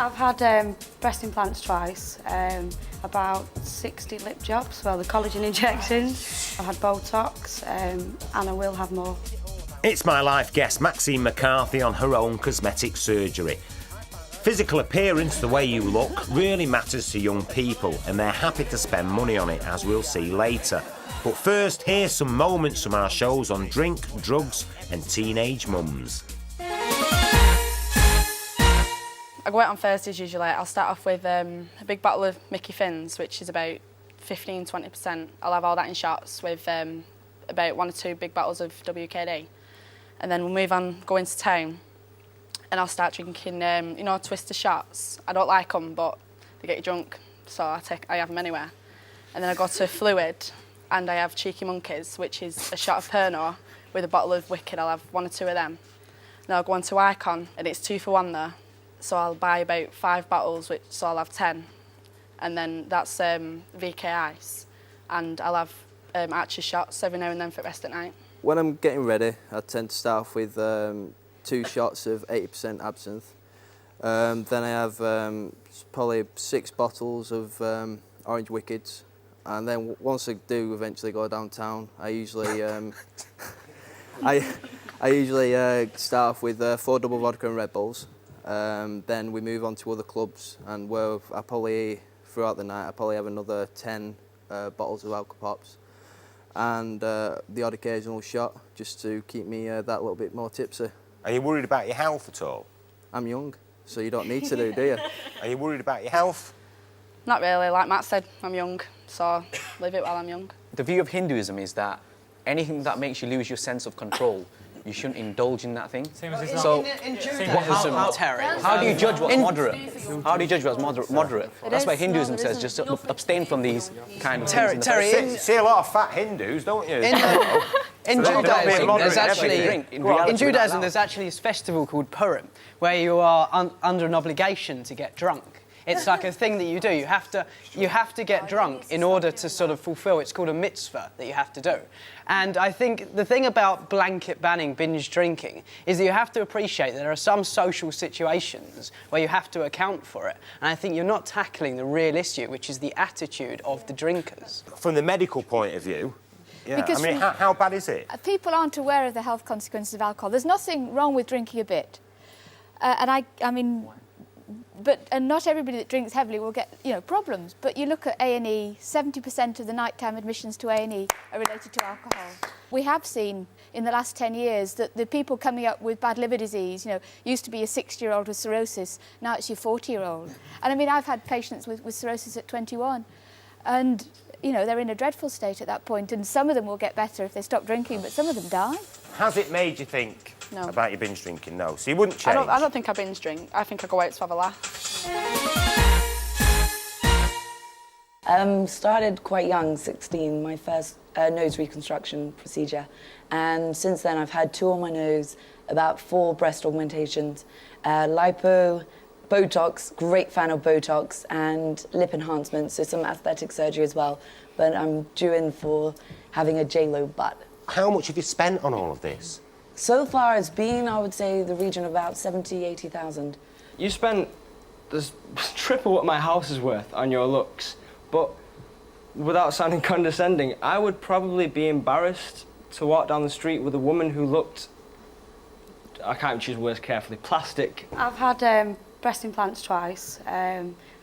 I've had breast implants twice, about 60 lip jobs, well, the collagen injections. I've had Botox, and I will have more. It's My Life guest Maxine McCarthy on her own cosmetic surgery. Physical appearance, the way you look, really matters to young people, and they're happy to spend money on it, as we'll see later. But first, here's some moments from our shows on drink, drugs and teenage mums. I go out on Thursdays usually. I'll start off with a big bottle of Mickey Finns, which is about 15–20%. I'll have all that in shots with about 1 or 2 big bottles of WKD. And then we'll move on, go into town, and I'll start drinking, you know, Twister shots. I don't like them, but they get you drunk, so I have them anywhere. And then I go to Fluid, and I have Cheeky Monkeys, which is a shot of Pernod with a bottle of Wicked. I'll have 1 or 2 of them. Then I'll go on to Icon, and it's 2 for 1 there. So I'll buy about 5 bottles, so I'll have 10. And then that's VK Ice. And I'll have Archer shots every now and then for the rest at night. When I'm getting ready, I tend to start off with 2 shots of 80% absinthe. Then I have probably 6 bottles of Orange Wickeds. And then once I do eventually go downtown, I usually I usually start off with 4 double vodka and Red Bulls. Then we move on to other clubs, and where I probably, throughout the night, I probably have another 10 bottles of alcohol pops, and the odd occasional shot, just to keep me that little bit more tipsy. Are you worried about your health at all? I'm young, so you don't need to do you? Are you worried about your health? Not really. Like Matt said, I'm young, so live it while I'm young. The view of Hinduism is that anything that makes you lose your sense of control, you shouldn't indulge in that thing. So, how do you judge what's moderate? How do you judge what's moderate? That's why Hinduism says just abstain from these kind of things. You see a lot of fat Hindus, don't you? In Judaism, there's actually this festival called Purim, where you are under an obligation to get drunk. It's like a thing that you do. You have to get drunk in order to sort of fulfill. It's called a mitzvah that you have to do. And I think the thing about blanket banning binge drinking is that you have to appreciate that there are some social situations where you have to account for it. And I think you're not tackling the real issue, which is the attitude of the drinkers. From the medical point of view, yeah, Because I mean, how bad is it? People aren't aware of the health consequences of alcohol. There's nothing wrong with drinking a bit. And not everybody that drinks heavily will get, problems. But you look at A&E, 70% of the nighttime admissions to A&E are related to alcohol. We have seen in the last 10 years that the people coming up with bad liver disease, used to be a 60-year-old with cirrhosis, now it's your 40-year-old. And I mean, I've had patients with cirrhosis at 21, and, they're in a dreadful state at that point, and some of them will get better if they stop drinking, but some of them die. Has it made you think about your binge drinking? No. So you wouldn't change? I don't think I binge drink. I think I go out to have a laugh. Started quite young, 16, my first nose reconstruction procedure. And since then I've had 2 on my nose, about 4 breast augmentations, lipo, Botox, great fan of Botox, and lip enhancements, so some aesthetic surgery as well. But I'm due in for having a J-Lo butt. How much have you spent on all of this? So far it's been, I would say, the region of about 70,000, 80,000. You spent triple what my house is worth on your looks, but without sounding condescending, I would probably be embarrassed to walk down the street with a woman who looked, I can't choose words carefully, plastic. I've had breast implants twice,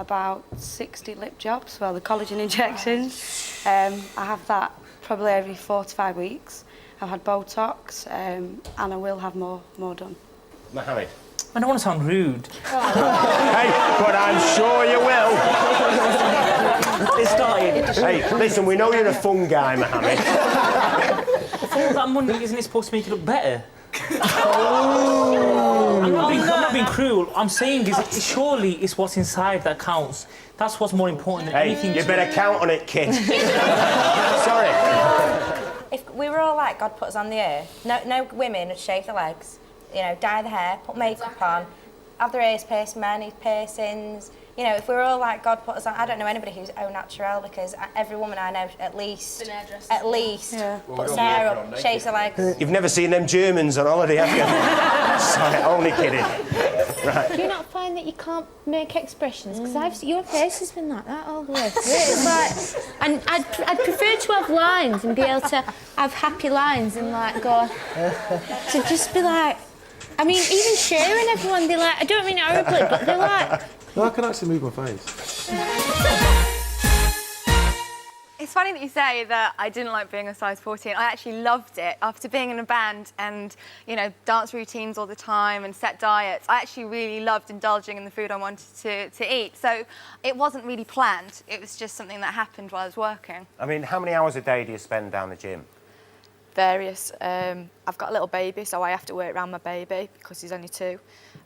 about 60 lip jobs, well, the collagen injections. I have that probably every 4 to 5 weeks. I've had Botox, and I will have more done. Mohammed? I don't want to sound rude. Hey, but I'm sure you will. It started. Hey, listen, we know you're a fun guy, Mohammed. For all that money, isn't it supposed to make you look better? I'm not being cruel. I'm saying surely it's what's inside that counts. That's what's more important than anything. You better count on it, kid. Sorry. If we were all like God put us on the earth, no women would shave their legs, dye the hair, put makeup on, have their ears pierced, men need piercings. If we were all like God put us on, I don't know anybody who's au naturel, because every woman I know at least puts their hair up, shaves her legs. You've never seen them Germans on holiday, have you? Sorry, only kidding. Right. Do you not find that you can't make expressions? Because your face has been like that all the way through. It's like, and I'd prefer to have lines and be able to have happy lines and like go to just be like. I mean, even sharing everyone, they're like, I don't mean it horribly, but they're like. No, I can actually move my face. It's funny that you say that I didn't like being a size 14. I actually loved it. After being in a band and, you know, dance routines all the time and set diets, I actually really loved indulging in the food I wanted to eat. So it wasn't really planned. It was just something that happened while I was working. I mean, how many hours a day do you spend down the gym? Various. I've got a little baby, so I have to work around my baby because he's only 2.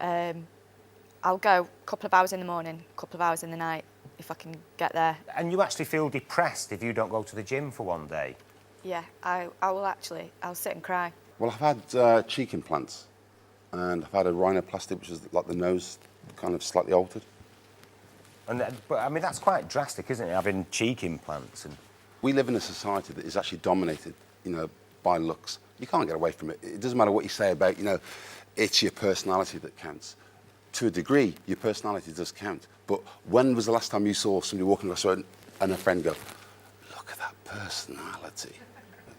I'll go a couple of hours in the morning, a couple of hours in the night, if I can get there. And you actually feel depressed if you don't go to the gym for one day? Yeah, I'll sit and cry. Well, I've had cheek implants and I've had a rhinoplasty, which is like the nose kind of slightly altered. But I mean, that's quite drastic, isn't it, having cheek implants? And we live in a society that is actually dominated, you know, by looks. You can't get away from it. It doesn't matter what you say about, you know, it's your personality that counts. To a degree, your personality does count. But when was the last time you saw somebody walking across the road and a friend go, look at that personality?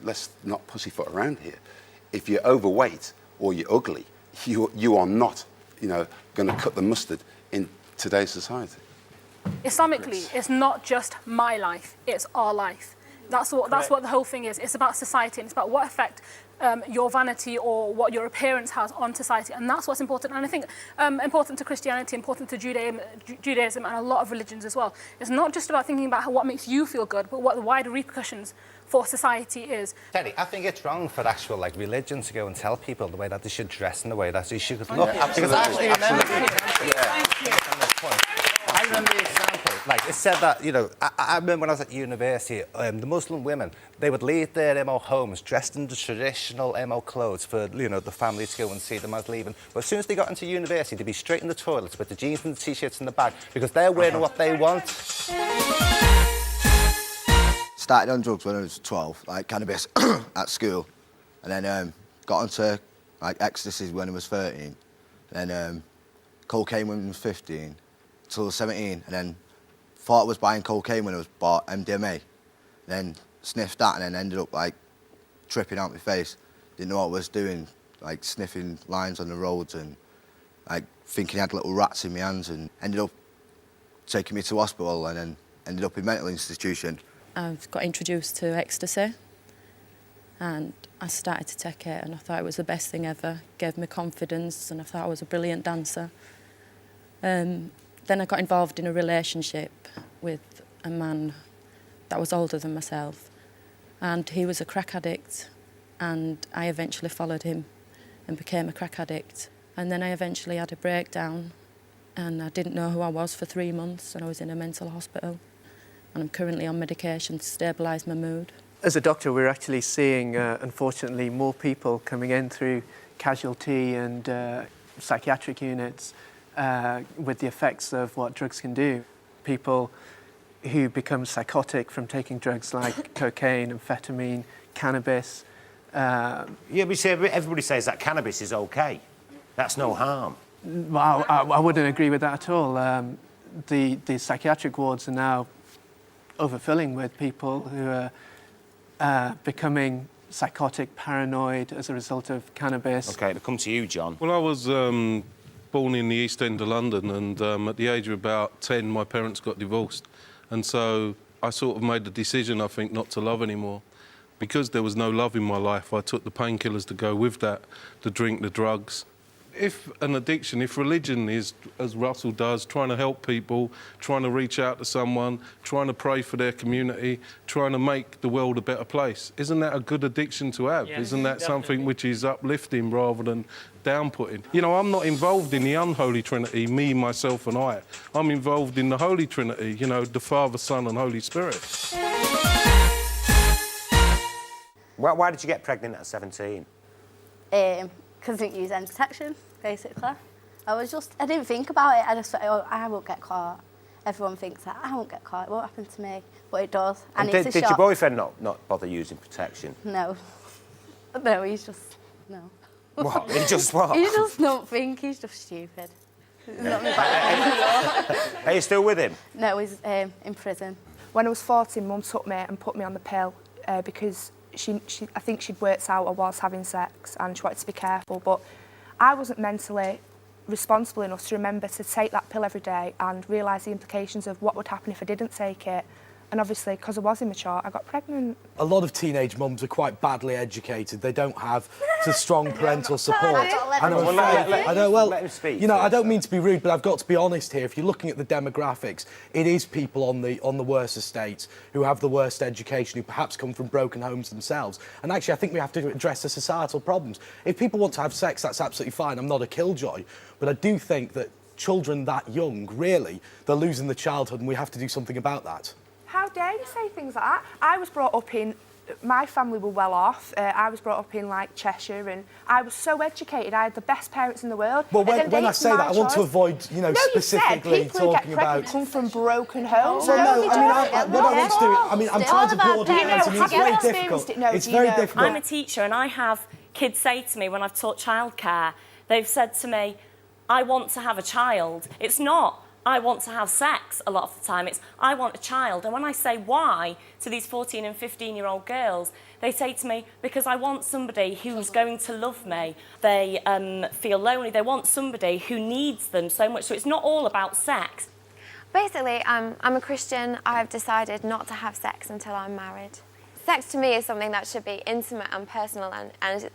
Let's not pussyfoot around here. If you're overweight or you're ugly, you are not, you know, going to cut the mustard in today's society. Islamically, it's not just my life, it's our life. That's what the whole thing is. It's about society and it's about what effect your vanity or what your appearance has on society, and that's what's important. And I think important to Christianity, important to Judaism and a lot of religions as well. It's not just about thinking about what makes you feel good, but what the wider repercussions for society is. Terry, I think it's wrong for actual religion to go and tell people the way that they should dress and the way that they should look. Because I actually remember. I remember the example. It said that, you know, I remember when I was at university, the Muslim women, they would leave their MO homes dressed in the traditional MO clothes for, you know, the family to go and see them as leaving. But as soon as they got into university, they'd be straight in the toilets with the jeans and the T-shirts in the bag because they're wearing what they want. Started on drugs when I was 12, like cannabis at school, and then got onto ecstasy when I was 13, and then cocaine when I was 15, till I was 17, and then thought I was buying cocaine when I was bought MDMA, then sniffed that and then ended up tripping out my face. Didn't know what I was doing, sniffing lines on the roads and thinking I had little rats in my hands, and ended up taking me to hospital and then ended up in mental institution. I got introduced to ecstasy and I started to take it and I thought it was the best thing ever. It gave me confidence and I thought I was a brilliant dancer. Then I got involved in a relationship with a man that was older than myself, and he was a crack addict, and I eventually followed him and became a crack addict. And then I eventually had a breakdown and I didn't know who I was for 3 months and I was in a mental hospital, and I'm currently on medication to stabilise my mood. As a doctor, we're actually seeing, unfortunately, more people coming in through casualty and psychiatric units with the effects of what drugs can do. People who become psychotic from taking drugs like cocaine, amphetamine, cannabis. Yeah, but everybody says that cannabis is okay. That's no harm. Well, I wouldn't agree with that at all. The psychiatric wards are now overfilling with people who are becoming psychotic, paranoid as a result of cannabis. OK, we'll come to you, John. Well, I was born in the East End of London, and at the age of about 10, my parents got divorced. And so I sort of made the decision, I think, not to love anymore. Because there was no love in my life, I took the painkillers to go with that, the drink, the drugs. If an addiction, if religion is, as Russell does, trying to help people, trying to reach out to someone, trying to pray for their community, trying to make the world a better place, isn't that a good addiction to have? Yes, isn't that definitely something which is uplifting rather than down-putting? You know, I'm not involved in the unholy trinity, me, myself and I. I'm involved in the holy trinity, you know, the Father, Son and Holy Spirit. Why did you get pregnant at 17? Because I didn't use any protection, basically. I didn't think about it. I just thought, oh, I won't get caught. Everyone thinks that I won't get caught. It won't happen to me, but it does. And it's a did your boyfriend not bother using protection? No. No, he's just... No. What? He just what? He just don't think. He's just stupid. He's not my brother. Are you still with him? No, he's in prison. When I was 14, Mum took me and put me on the pill because I think she'd worked out I was having sex and she wanted to be careful, but I wasn't mentally responsible enough to remember to take that pill every day and realise the implications of what would happen if I didn't take it. And obviously, because I was immature, I got pregnant. A lot of teenage mums are quite badly educated. They don't have the strong parental support. And I'm afraid, let him speak. You know, I don't mean to be rude, but I've got to be honest here. If you're looking at the demographics, it is people on the worst estates who have the worst education, who perhaps come from broken homes themselves. And actually, I think we have to address the societal problems. If people want to have sex, that's absolutely fine. I'm not a killjoy. But I do think that children that young, really, they're losing the childhood, and we have to do something about that. How dare you say things like that? I was brought up in... My family were well off. I was brought up in, like, Cheshire, and I was so educated. I had the best parents in the world. Well, when I say that, I want to avoid, you know, specifically talking about... People who get pregnant come from broken homes. Well, no, I mean, what I want to do... I mean, I'm trying to broaden it out. I mean, it's very difficult. It's very difficult. I'm a teacher, and I have kids say to me when I've taught childcare, they've said to me, I want to have a child. It's not... I want to have sex a lot of the time. It's, I want a child. And when I say why to these 14 and 15-year-old girls, they say to me, because I want somebody who's going to love me. They feel lonely. They want somebody who needs them so much. So it's not all about sex. Basically, I'm a Christian. I've decided not to have sex until I'm married. Sex to me is something that should be intimate and personal, and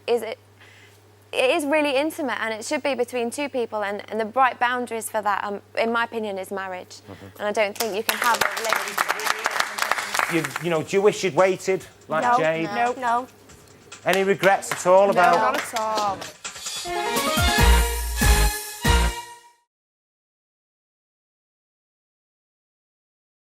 it is really intimate, and it should be between two people, and the right boundaries for that, in my opinion, is marriage. And I don't think you can have a relationship. You know, do you wish you'd waited, like No, Jade? no. Any regrets at all about... No, not at all.